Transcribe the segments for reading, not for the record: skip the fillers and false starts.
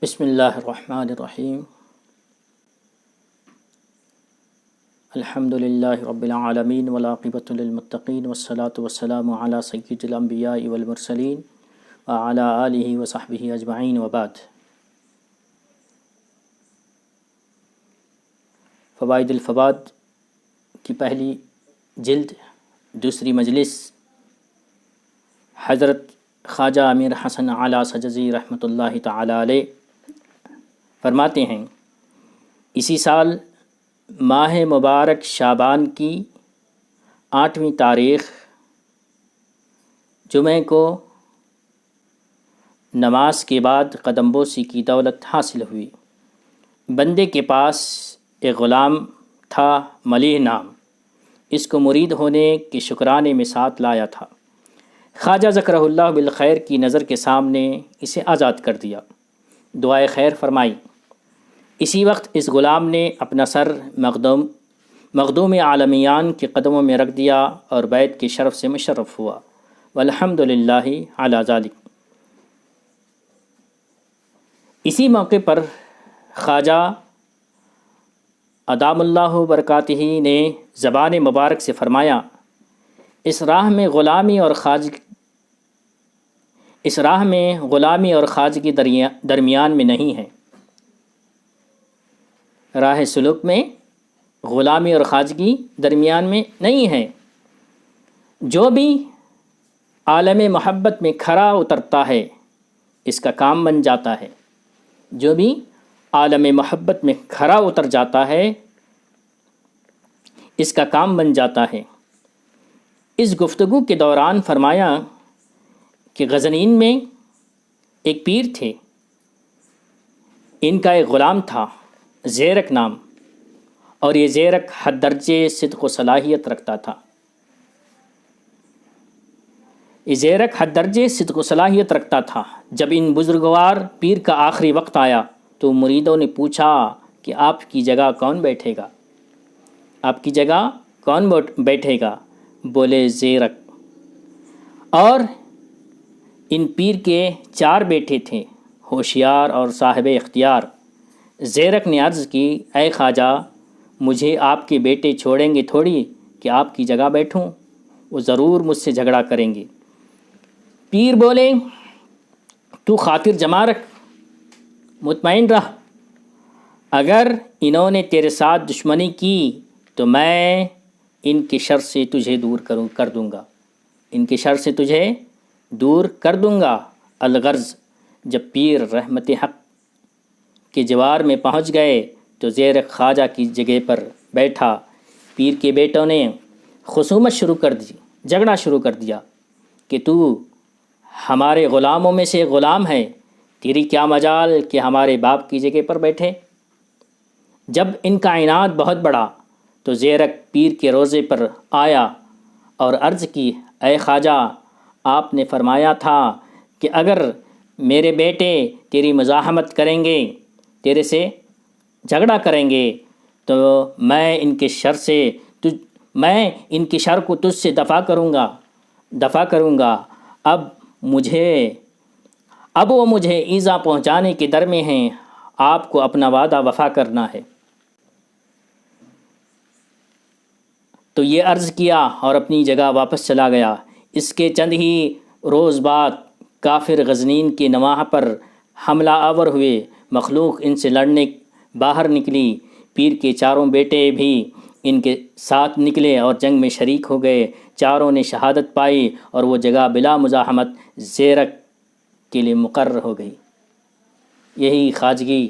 بسم اللہ الرحمن الرحیم الحمد للہ رب العالمین والعاقبۃ للمتقین والصلاة والسلام علی سید الانبیاء والمرسلین وعلی آلہ وصحبہ اجمعین وبعد۔ فوائد الفوائد کی پہلی جلد دوسری مجلس حضرت خواجہ امیر حسن اعلیٰ سجزی رحمۃ اللہ تعالی علیہ فرماتے ہیں، اسی سال ماہ مبارک شعبان کی 8ویں تاریخ جمعہ کو نماز کے بعد قدم بوسی کی دولت حاصل ہوئی۔ بندے کے پاس ایک غلام تھا ملیح نام، اس کو مرید ہونے کے شکرانے میں ساتھ لایا تھا۔ خواجہ ذکرہ اللہ بالخیر کی نظر کے سامنے اسے آزاد کر دیا، دعائے خیر فرمائی۔ اسی وقت اس غلام نے اپنا سر مخدوم عالمیان کے قدموں میں رکھ دیا اور بیت کے شرف سے مشرف ہوا، والحمد للہ علی ذالک۔ اسی موقع پر خواجہ ادام اللہ برکاتہ نے زبان مبارک سے فرمایا، اس راہ میں غلامی اور خواجگی درمیان میں نہیں ہے، راہ سلوک میں غلامی اور خواجگی درمیان میں نہیں ہے۔ جو بھی عالم محبت میں کھرا اترتا ہے اس کا کام بن جاتا ہے، جو بھی عالم محبت میں کھرا اتر جاتا ہے اس کا کام بن جاتا ہے۔ اس گفتگو کے دوران فرمایا کہ غزنین میں ایک پیر تھے، ان کا ایک غلام تھا زیرک نام، اور یہ زیرک حد درجے صدق و صلاحیت رکھتا تھا۔ یہ زیرک حد درجے صدق و صلاحیت رکھتا تھا۔ جب ان بزرگوار پیر کا آخری وقت آیا تو مریدوں نے پوچھا کہ آپ کی جگہ کون بیٹھے گا؟ آپ کی جگہ کون بیٹھے گا؟ بولے زیرک۔ اور ان پیر کے 4 بیٹے تھے، ہوشیار اور صاحب اختیار۔ زیرک نے عرض کی، اے خواجہ، مجھے آپ کے بیٹے چھوڑیں گے تھوڑی کہ آپ کی جگہ بیٹھوں، وہ ضرور مجھ سے جھگڑا کریں گے۔ پیر بولے، تو خاطر جمع رکھ، مطمئن رہ، اگر انہوں نے تیرے ساتھ دشمنی کی تو میں ان کے شر سے تجھے دور کر دوں گا، ان کے شر سے تجھے دور کر دوں گا۔ الغرض جب پیر رحمت حق کے جوار میں پہنچ گئے تو زیرک خواجہ کی جگہ پر بیٹھا۔ پیر کے بیٹوں نے خصومت شروع کر دی، جھگڑا شروع کر دیا کہ تو ہمارے غلاموں میں سے غلام ہے، تیری کیا مجال کہ ہمارے باپ کی جگہ پر بیٹھے۔ جب ان کا عناد بہت بڑا تو زیرک پیر کے روضے پر آیا اور عرض کی، اے خواجہ، آپ نے فرمایا تھا کہ اگر میرے بیٹے تیری مزاحمت کریں گے، تیرے سے جھگڑا کریں گے تو میں ان کے شر کو تجھ سے دفع کروں گا۔ اب وہ مجھے ایذا پہنچانے کے در میں ہیں، آپ کو اپنا وعدہ وفا کرنا ہے۔ تو یہ عرض کیا اور اپنی جگہ واپس چلا گیا۔ اس کے چند ہی روز بعد کافر غزنین کے نواح پر حملہ آور ہوئے، مخلوق ان سے لڑنے باہر نکلی۔ پیر کے 4 بیٹے بھی ان کے ساتھ نکلے اور جنگ میں شریک ہو گئے۔ 4 نے شہادت پائی اور وہ جگہ بلا مزاحمت زیرک کے لیے مقرر ہو گئی۔ یہی خواجگی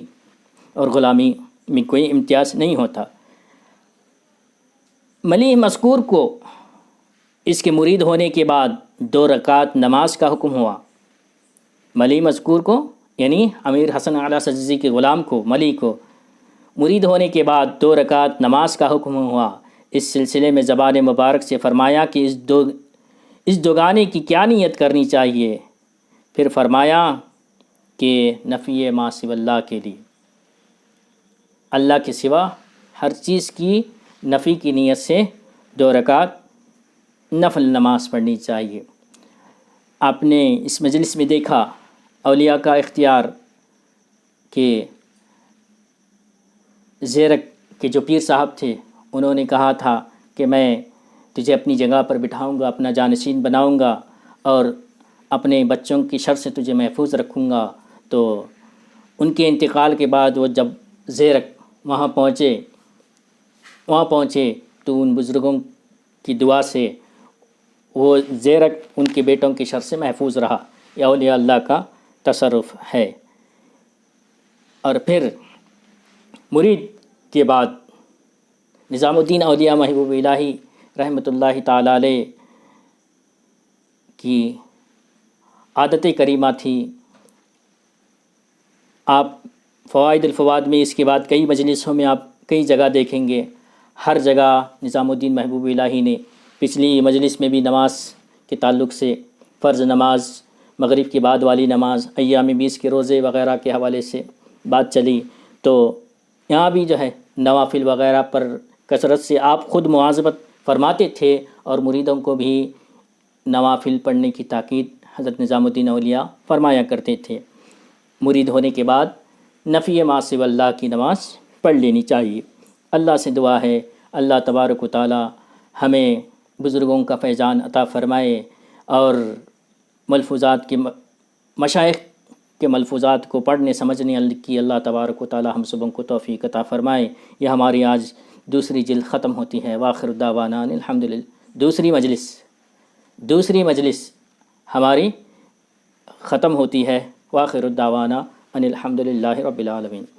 اور غلامی میں کوئی امتیاز نہیں ہوتا۔ ملیح مذکور کو اس کے مرید ہونے کے بعد 2 رکعت نماز کا حکم ہوا۔ ملیح مذکور کو یعنی امیر حسن اعلیٰ سجزی کے غلام کو، ملیح کو مرید ہونے کے بعد 2 رکعت نماز کا حکم ہوا۔ اس سلسلے میں زبان مبارک سے فرمایا کہ اس دوگانے کی کیا نیت کرنی چاہیے؟ پھر فرمایا کہ نفی ما سوی اللہ کے لیے، اللہ کے سوا ہر چیز کی نفی کی نیت سے 2 رکعت نفل نماز پڑھنی چاہیے۔ آپ نے اس مجلس میں دیکھا اولیاء کا اختیار کہ زیرک کے جو پیر صاحب تھے انہوں نے کہا تھا کہ میں تجھے اپنی جگہ پر بٹھاؤں گا، اپنا جانشین بناؤں گا اور اپنے بچوں کی شر سے تجھے محفوظ رکھوں گا۔ تو ان کے انتقال کے بعد وہ جب زیرک وہاں پہنچے تو ان بزرگوں کی دعا سے وہ زیرک ان کے بیٹوں کی شر سے محفوظ رہا۔ یہ اولیاء اللہ کا تصرف ہے۔ اور پھر مرید کے بعد نظام الدین اولیاء محبوب الہی رحمۃ اللہ تعالیٰ علیہ کی عادت کریمہ تھی۔ آپ فوائد الفواد میں اس کے بعد کئی مجلسوں میں آپ کئی جگہ دیکھیں گے، ہر جگہ نظام الدین محبوب الہی نے پچھلی مجلس میں بھی نماز کے تعلق سے فرض نماز، مغرب کے بعد والی نماز، ایام 20 کے روزے وغیرہ کے حوالے سے بات چلی، تو یہاں بھی جو ہے نوافل وغیرہ پر کثرت سے آپ خود مواظبت فرماتے تھے اور مریدوں کو بھی نوافل پڑھنے کی تاکید حضرت نظام الدین اولیاء فرمایا کرتے تھے۔ مرید ہونے کے بعد نفی ما سوی اللہ کی نماز پڑھ لینی چاہیے۔ اللہ سے دعا ہے اللہ تبارک و تعالی ہمیں بزرگوں کا فیضان عطا فرمائے اور ملفوظات کے مشائخ کے ملفوظات کو پڑھنے سمجھنے کی اللہ تبارک و تعالی ہم سبوں کو توفیق عطا فرمائے۔ یہ ہماری آج دوسری جلد ختم ہوتی ہے۔ وآخر دعوانا ان الحمدللہ۔ دوسری مجلس ہماری ختم ہوتی ہے۔ وآخر دعوانا ان الحمدللہ رب العالمین۔